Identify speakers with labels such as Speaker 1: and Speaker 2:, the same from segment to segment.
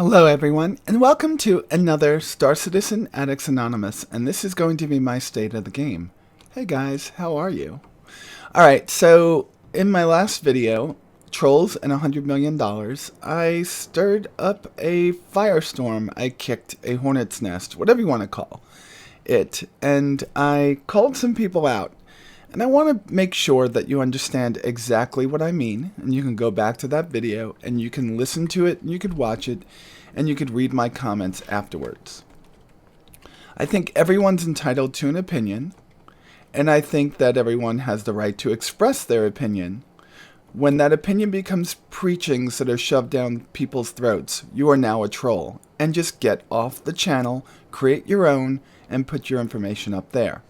Speaker 1: Hello everyone, and welcome to another Star Citizen Addicts Anonymous, and this is going to be my state of the game. Hey guys, how are you? Alright, so in my last video, Trolls and $100 million, I stirred up a firestorm. I kicked a hornet's nest, whatever you want to call it, and I called some people out. And I want to make sure that you understand exactly what I mean, and you can go back to that video, and you can listen to it, and you could watch it, and you could read my comments afterwards. I think everyone's entitled to an opinion, and I think that everyone has the right to express their opinion. When that opinion becomes preachings that are shoved down people's throats, you are now a troll, and just get off the channel, create your own, and put your information up there.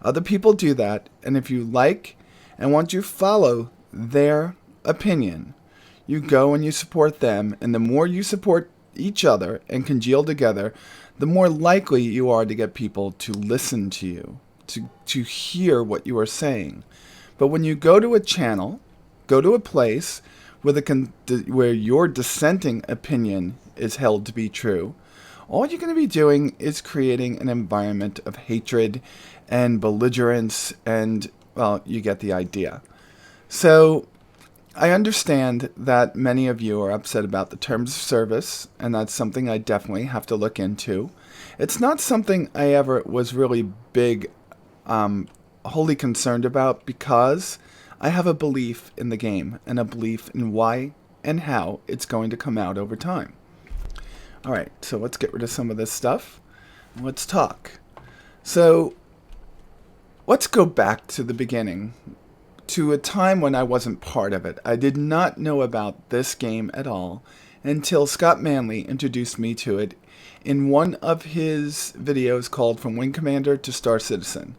Speaker 1: Other people do that, and if you like and want to follow their opinion, you go and you support them, and the more you support each other and congeal together, the more likely you are to get people to listen to you, to hear what you are saying. But when you go to a channel, go to a place where your dissenting opinion is held to be true, all you're going to be doing is creating an environment of hatred and belligerence, and, well, you get the idea. So, I understand that many of you are upset about the terms of service, and that's something I definitely have to look into. It's not something I ever was really wholly concerned about, because I have a belief in the game, and a belief in why and how it's going to come out over time. Alright, so let's get rid of some of this stuff. Let's talk. So, let's go back to the beginning, to a time when I wasn't part of it. I did not know about this game at all until Scott Manley introduced me to it in one of his videos called From Wing Commander to Star Citizen.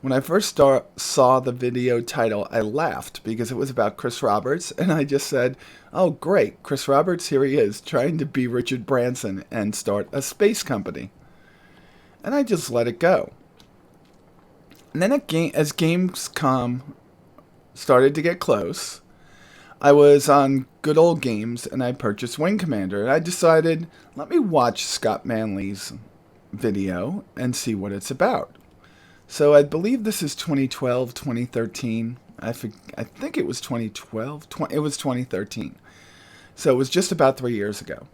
Speaker 1: When I first saw the video title, I laughed because it was about Chris Roberts, and I just said, oh great, Chris Roberts, here he is, trying to be Richard Branson and start a space company. And I just let it go. And then as Gamescom started to get close, I was on Good Old Games, and I purchased Wing Commander, and I decided, let me watch Scott Manley's video and see what it's about. So I believe this is 2012, 2013. I think it was 2012. It was 2013. So it was just about 3 years ago.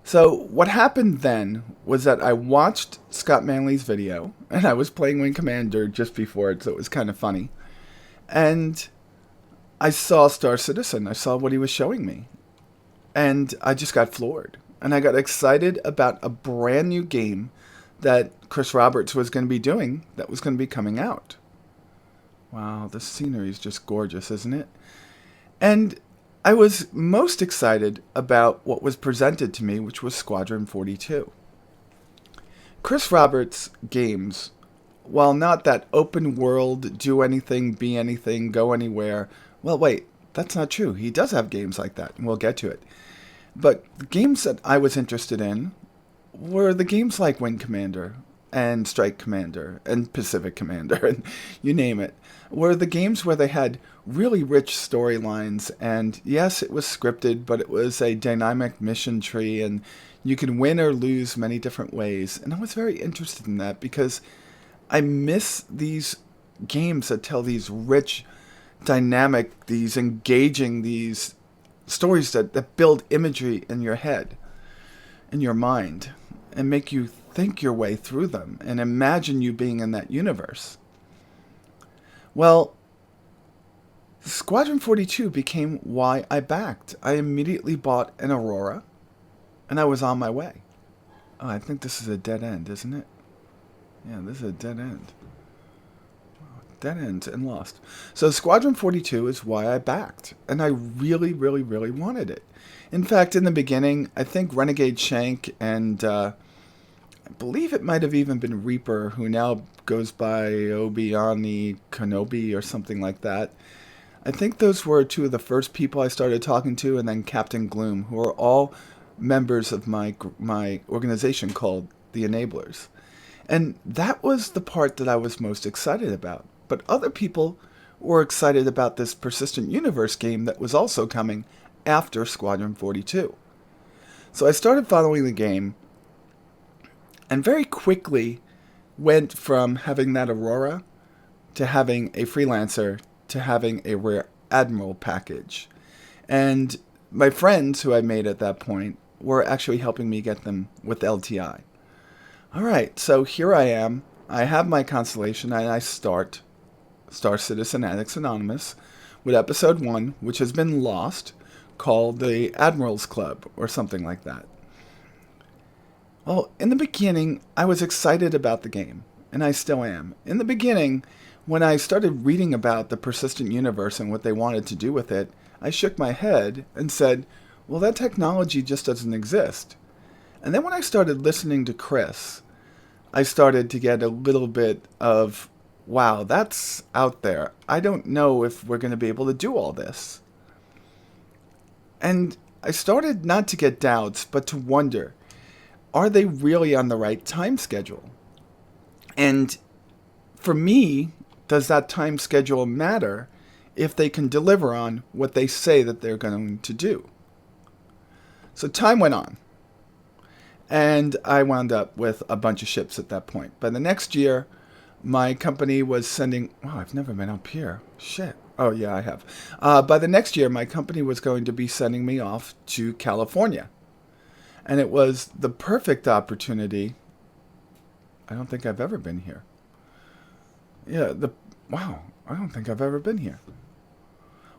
Speaker 1: So what happened then was that I watched Scott Manley's video, and I was playing Wing Commander just before it, so it was kind of funny. And I saw Star Citizen. I saw what he was showing me. And I just got floored. And I got excited about a brand new game that Chris Roberts was going to be doing, that was going to be coming out. Wow, the scenery is just gorgeous, isn't it? And I was most excited about what was presented to me, which was Squadron 42. Chris Roberts' games, while not that open world, do anything, be anything, go anywhere, well, wait, that's not true. He does have games like that, and we'll get to it. But the games that I was interested in were the games like Wing Commander and Strike Commander and Pacific Commander and you name it, were the games where they had really rich storylines, and yes, it was scripted, but it was a dynamic mission tree, and you could win or lose many different ways. And I was very interested in that because I miss these games that tell these rich, dynamic, these engaging, these stories that build imagery in your head, in your mind, and make you think your way through them and imagine you being in that universe. Well, Squadron 42 became why I backed. I immediately bought an Aurora, and I was on my way. Oh, I think this is a dead end, isn't it? Yeah, this is a dead end. Dead end and lost. So Squadron 42 is why I backed, and I really, really, really wanted it. In fact, in the beginning, I think Renegade Shank and I believe it might have even been Reaper, who now goes by Obi-Wan Kenobi or something like that. I think those were two of the first people I started talking to, and then Captain Gloom, who are all members of my organization called the Enablers. And that was the part that I was most excited about. But other people were excited about this Persistent Universe game that was also coming after Squadron 42. So I started following the game and very quickly went from having that Aurora to having a freelancer to having a rare Admiral package. And my friends who I made at that point were actually helping me get them with LTI. All right, so here I am. I have my constellation and I start Star Citizen Addicts Anonymous with episode 1, which has been lost, called the Admirals Club or something like that. Well, in the beginning, I was excited about the game, and I still am. In the beginning, when I started reading about the persistent universe and what they wanted to do with it, I shook my head and said, well, that technology just doesn't exist. And then when I started listening to Chris, I started to get a little bit of, wow, that's out there. I don't know if we're going to be able to do all this. And I started not to get doubts, but to wonder, are they really on the right time schedule? And for me, does that time schedule matter if they can deliver on what they say that they're going to do? So time went on. And I wound up with a bunch of ships at that point. By the next year, my company was sending... Oh, I've never been up here. Shit. Oh, yeah, I have. By the next year, my company was going to be sending me off to California. And it was the perfect opportunity. I don't think I've ever been here. Yeah, wow, I don't think I've ever been here.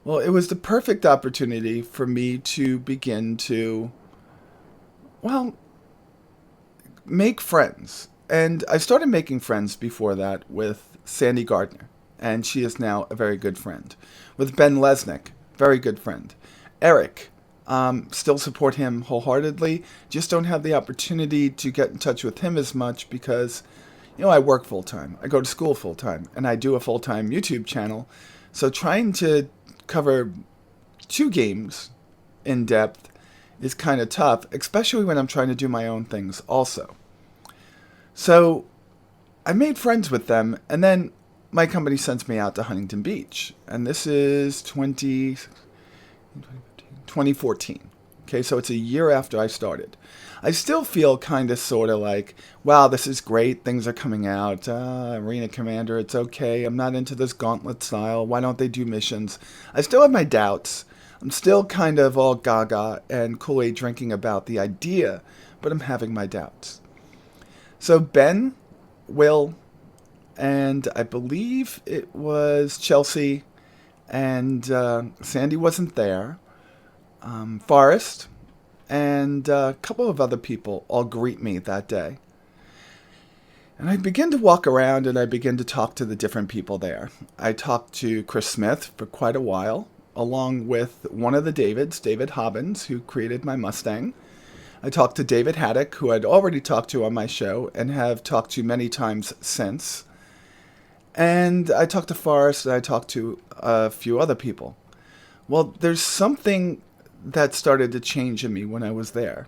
Speaker 1: Well, it was the perfect opportunity for me to begin to, well, make friends. And I started making friends before that with Sandy Gardner, and she is now a very good friend. With Ben Lesnick, very good friend. Eric, still support him wholeheartedly, just don't have the opportunity to get in touch with him as much because, I work full-time, I go to school full-time, and I do a full-time YouTube channel. So trying to cover 2 games in depth is kind of tough, especially when I'm trying to do my own things also. So I made friends with them, and then my company sends me out to Huntington Beach, and this is 2014. Okay, so it's a year after I started. I still feel kind of sort of like, wow, this is great. Things are coming out. Arena Commander, it's okay. I'm not into this gauntlet style. Why don't they do missions? I still have my doubts. I'm still kind of all gaga and Kool-Aid drinking about the idea, but I'm having my doubts. So Ben, Will, and I believe it was Chelsea, and Sandy wasn't there. Forrest, and a couple of other people all greet me that day. And I begin to walk around and I begin to talk to the different people there. I talked to Chris Smith for quite a while, along with one of the Davids, David Hobbins, who created my Mustang. I talked to David Haddock, who I'd already talked to on my show and have talked to many times since. And I talked to Forrest and I talked to a few other people. Well, there's something that started to change in me when I was there.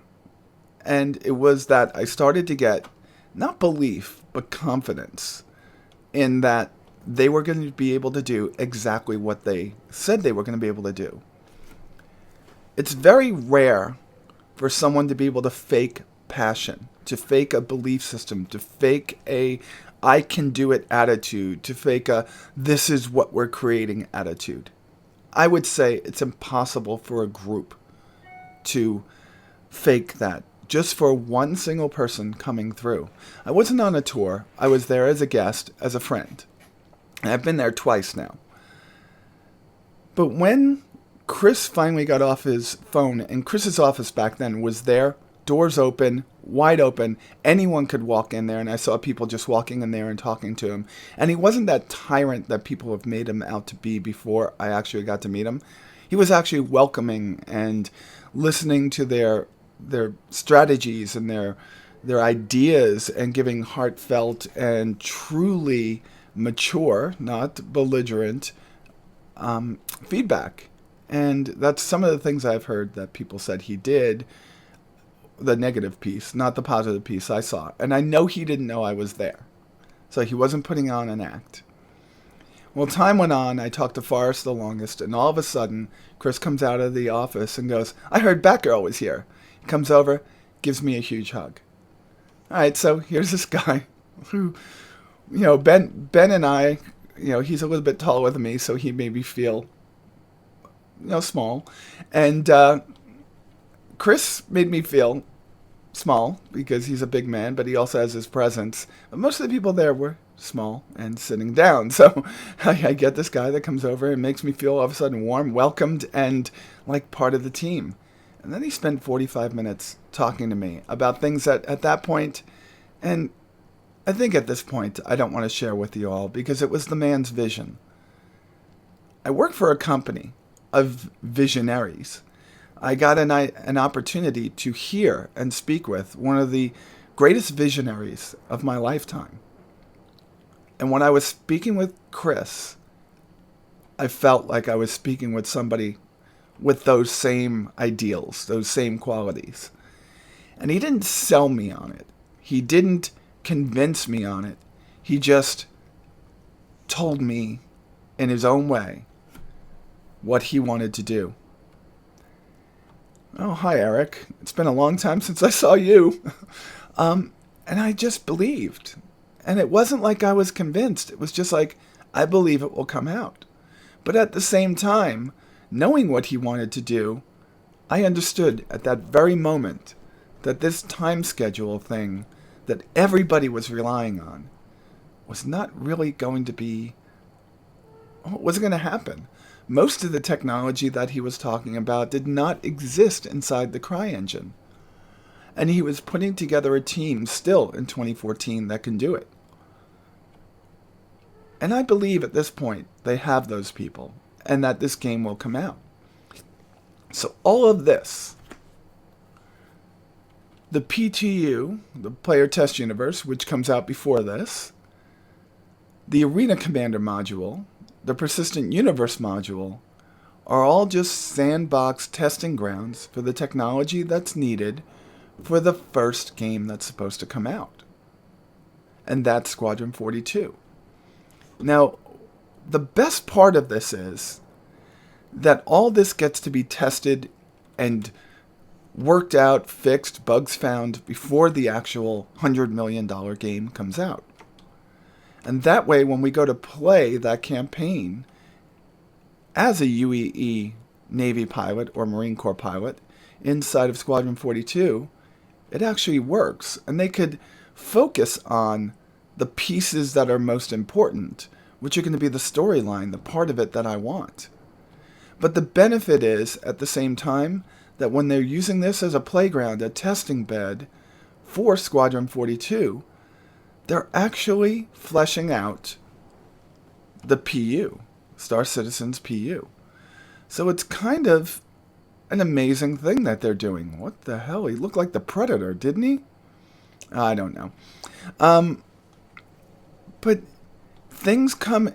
Speaker 1: And it was that I started to get, not belief, but confidence in that they were going to be able to do exactly what they said they were going to be able to do. It's very rare for someone to be able to fake passion, to fake a belief system, to fake a I can do it attitude, to fake a this is what we're creating attitude. I would say it's impossible for a group to fake that just for one single person coming through. I wasn't on a tour. I was there as a guest, as a friend. And I've been there twice now. But when Chris finally got off his phone, and Chris's office back then was there, doors open, wide open, anyone could walk in there, and I saw people just walking in there and talking to him. And he wasn't that tyrant that people have made him out to be before I actually got to meet him. He was actually welcoming and listening to their strategies and their ideas and giving heartfelt and truly mature, not belligerent, feedback. And that's some of the things I've heard that people said he did. The negative piece, not the positive piece I saw. And I know he didn't know I was there. So he wasn't putting on an act. Well, time went on. I talked to Forrest the longest. And all of a sudden, Chris comes out of the office and goes, I heard Batgirl was here. comes over, gives me a huge hug. All right, so here's this guy who, Ben and I, he's a little bit taller than me, so he made me feel, small. And Chris made me feel small because he's a big man, but he also has his presence. But most of the people there were small and sitting down. So I get this guy that comes over and makes me feel all of a sudden warm, welcomed, and like part of the team. And then he spent 45 minutes talking to me about things that at that point, and I think at this point, I don't want to share with you all because it was the man's vision. I work for a company of visionaries. I got an opportunity to hear and speak with one of the greatest visionaries of my lifetime. And when I was speaking with Chris, I felt like I was speaking with somebody with those same ideals, those same qualities. And he didn't sell me on it. He didn't convince me on it. He just told me in his own way what he wanted to do. Oh, hi, Eric. It's been a long time since I saw you. And I just believed. And it wasn't like I was convinced. It was just like, I believe it will come out. But at the same time, knowing what he wanted to do, I understood at that very moment that this time schedule thing that everybody was relying on was not really going to be, what was going to happen. Most of the technology that he was talking about did not exist inside the CryEngine. And he was putting together a team still in 2014 that can do it. And I believe at this point they have those people and that this game will come out. So all of this, the PTU, the Player Test Universe, which comes out before this, the Arena Commander module, the Persistent Universe module, are all just sandbox testing grounds for the technology that's needed for the first game that's supposed to come out. And that's Squadron 42. Now, the best part of this is that all this gets to be tested and worked out, fixed, bugs found before the actual $100 million game comes out. And that way, when we go to play that campaign as a UEE Navy pilot or Marine Corps pilot inside of Squadron 42, it actually works. And they could focus on the pieces that are most important, which are going to be the storyline, the part of it that I want. But the benefit is, at the same time, that when they're using this as a playground, a testing bed for Squadron 42, they're actually fleshing out the PU, Star Citizen's PU. So it's kind of an amazing thing that they're doing. What the hell? He looked like the Predator, didn't he? I don't know. But things come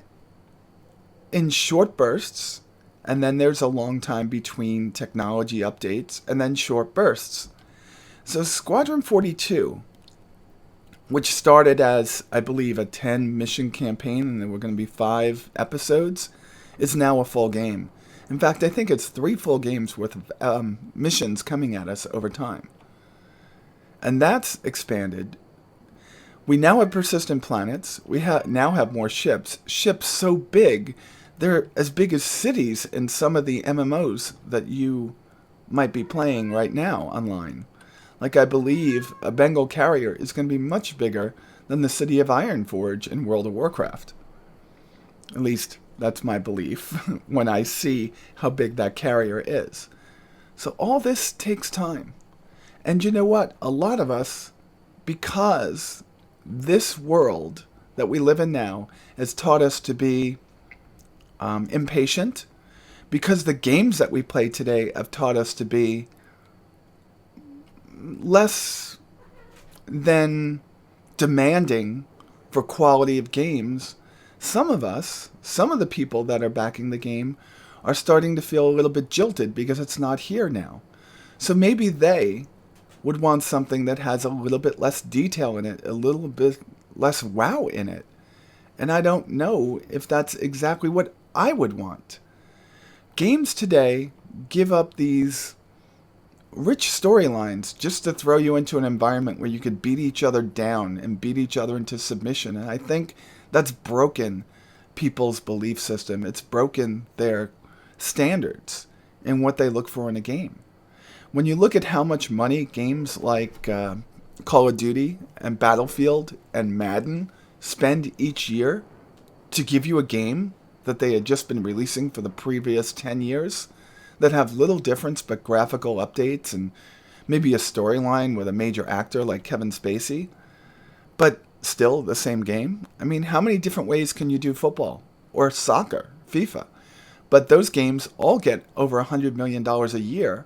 Speaker 1: in short bursts, and then there's a long time between technology updates, and then short bursts. So Squadron 42, which started as, I believe, a 10-mission campaign, and there were going to be 5 episodes, is now a full game. In fact, I think it's 3 full games worth of missions coming at us over time. And that's expanded. We now have persistent planets. We now have more ships. Ships so big, they're as big as cities in some of the MMOs that you might be playing right now online. Like, I believe a Bengal carrier is going to be much bigger than the city of Ironforge in World of Warcraft. At least, that's my belief when I see how big that carrier is. So all this takes time. And you know what? A lot of us, because this world that we live in now has taught us to be impatient, because the games that we play today have taught us to be less than demanding for quality of games. Some of us, some of the people that are backing the game, are starting to feel a little bit jilted because it's not here now. So maybe they would want something that has a little bit less detail in it, a little bit less wow in it. And I don't know if that's exactly what I would want. Games today give up these rich storylines just to throw you into an environment where you could beat each other down and beat each other into submission. And I think that's broken people's belief system. It's broken their standards in what they look for in a game. When you look at how much money games like Call of Duty and Battlefield and Madden spend each year to give you a game that they had just been releasing for the previous 10 years, that have little difference but graphical updates and maybe a storyline with a major actor like Kevin Spacey, but still the same game. I mean, how many different ways can you do football or soccer, FIFA? But those games all get over $100 million a year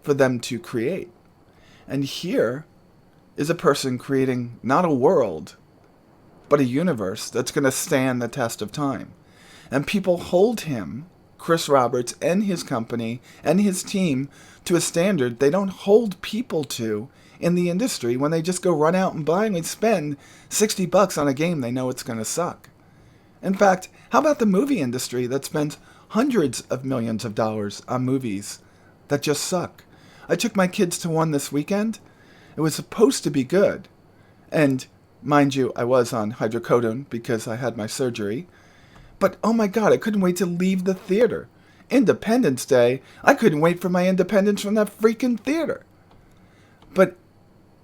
Speaker 1: for them to create. And here is a person creating not a world, but a universe that's going to stand the test of time. And people hold him, Chris Roberts and his company and his team, to a standard they don't hold people to in the industry when they just go run out and blindly spend $60 on a game they know it's going to suck. In fact, how about the movie industry that spends hundreds of millions of dollars on movies that just suck? I took my kids to one this weekend. It was supposed to be good. And mind you, I was on hydrocodone because I had my surgery. But oh my God, I couldn't wait to leave the theater. Independence Day, I couldn't wait for my independence from that freaking theater. But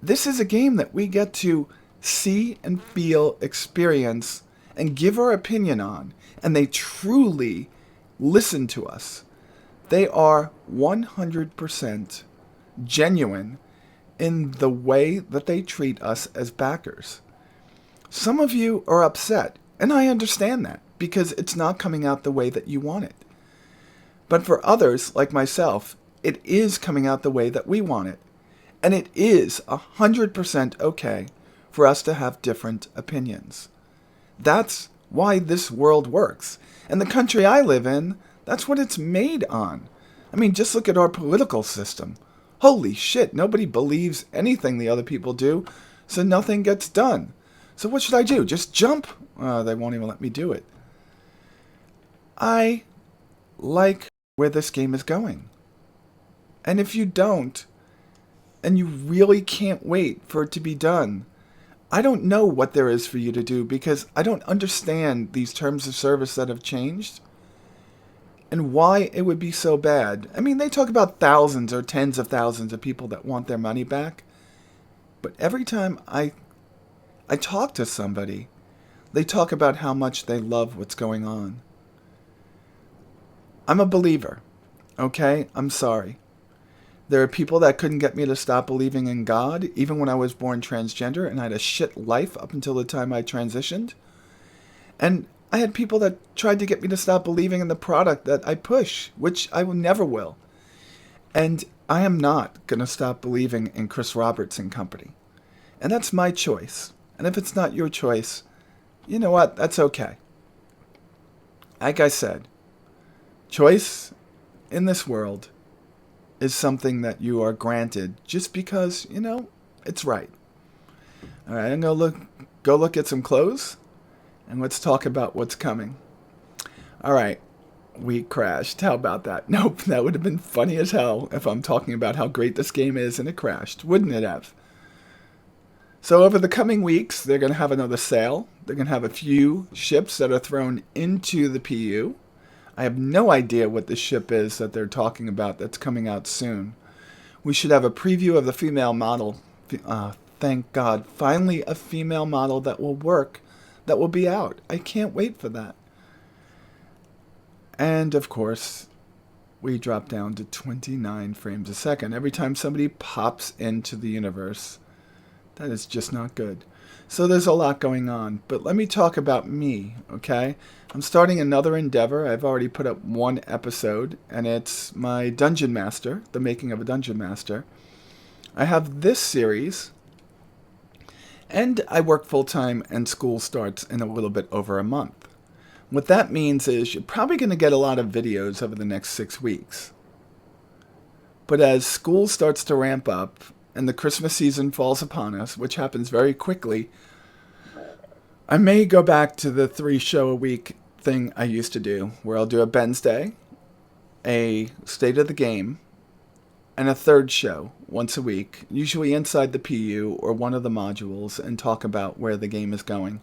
Speaker 1: this is a game that we get to see and feel, experience, and give our opinion on. And they truly listen to us. They are 100% genuine in the way that they treat us as backers. Some of you are upset, and I understand that, because it's not coming out the way that you want it. But for others, like myself, it is coming out the way that we want it. And it is 100% okay for us to have different opinions. That's why this world works. And the country I live in, that's what it's made on. I mean, just look at our political system. Holy shit, nobody believes anything the other people do, so nothing gets done. So what should I do? Just jump? They won't even let me do it. I like where this game is going. And if you don't, and you really can't wait for it to be done, I don't know what there is for you to do, because I don't understand these terms of service that have changed and why it would be so bad. I mean, they talk about thousands or tens of thousands of people that want their money back. But every time I talk to somebody, they talk about how much they love what's going on. I'm a believer, okay? I'm sorry. There are people that couldn't get me to stop believing in God, even when I was born transgender, and I had a shit life up until the time I transitioned. And I had people that tried to get me to stop believing in the product that I push, which I never will. And I am not going to stop believing in Chris Roberts and company. And that's my choice. And if it's not your choice, you know what? That's okay. Like I said, choice in this world is something that you are granted just because, it's right. All right, I'm going to go look at some clothes, and let's talk about what's coming. All right, we crashed. How about that? Nope, that would have been funny as hell if I'm talking about how great this game is and it crashed, wouldn't it have? So over the coming weeks, they're going to have another sale. They're going to have a few ships that are thrown into the PU. I have no idea what the ship is that they're talking about that's coming out soon. We should have a preview of the female model. Thank God. Finally, a female model that will work, that will be out. I can't wait for that. And, of course, we drop down to 29 frames a second every time somebody pops into the universe. That is just not good. So there's a lot going on. But let me talk about me, okay? I'm starting another endeavor. I've already put up one episode, and it's my Dungeon Master, the making of a Dungeon Master. I have this series, and I work full-time, and school starts in a little bit over a month. What that means is you're probably going to get a lot of videos over the next 6 weeks. But as school starts to ramp up, and the Christmas season falls upon us, which happens very quickly, I may go back to the 3-show-a-week thing I used to do, where I'll do a Ben's Day, a State of the Game, and a third show once a week, usually inside the PU or one of the modules, and talk about where the game is going.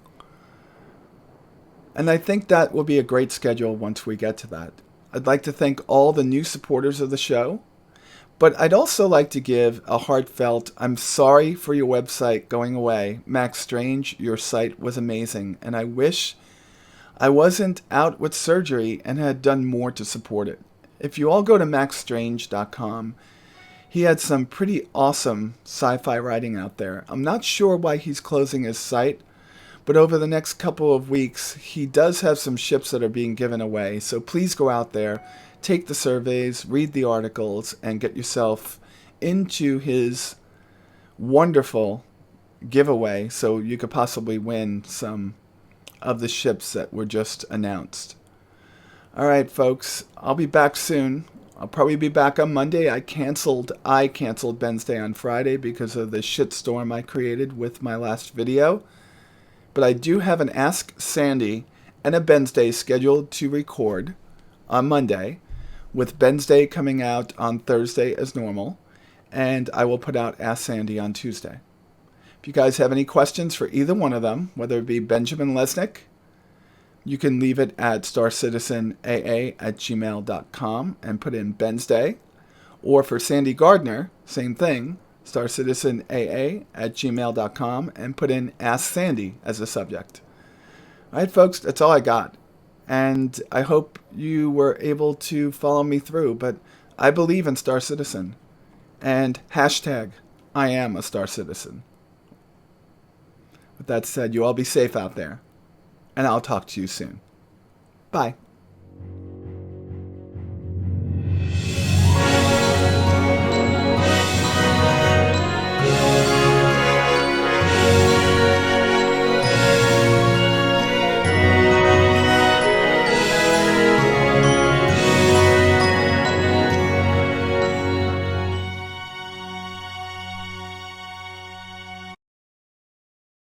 Speaker 1: And I think that will be a great schedule once we get to that. I'd like to thank all the new supporters of the show, but I'd also like to give a heartfelt, I'm sorry for your website going away. Max Strange, your site was amazing, and I wish I wasn't out with surgery and had done more to support it. If you all go to maxstrange.com, he had some pretty awesome sci-fi writing out there. I'm not sure why he's closing his site, but over the next couple of weeks, he does have some ships that are being given away. So please go out there, take the surveys, read the articles, and get yourself into his wonderful giveaway so you could possibly win some of the ships that were just announced. All right, folks, I'll be back soon. I'll probably be back on Monday. I canceled Ben's Day on Friday because of the shitstorm I created with my last video. But I do have an Ask Sandy and a Ben's Day scheduled to record on Monday, with Ben's Day coming out on Thursday as normal, and I will put out Ask Sandy on Tuesday. If you guys have any questions for either one of them, whether it be Benjamin Lesnick, you can leave it at starcitizenaa@gmail.com and put in Ben's Day. Or for Sandy Gardner, same thing, starcitizenaa@gmail.com and put in Ask Sandy as a subject. All right, folks, that's all I got. And I hope you were able to follow me through, but I believe in Star Citizen. And hashtag, I am a Star Citizen. With that said, you all be safe out there. And I'll talk to you soon. Bye.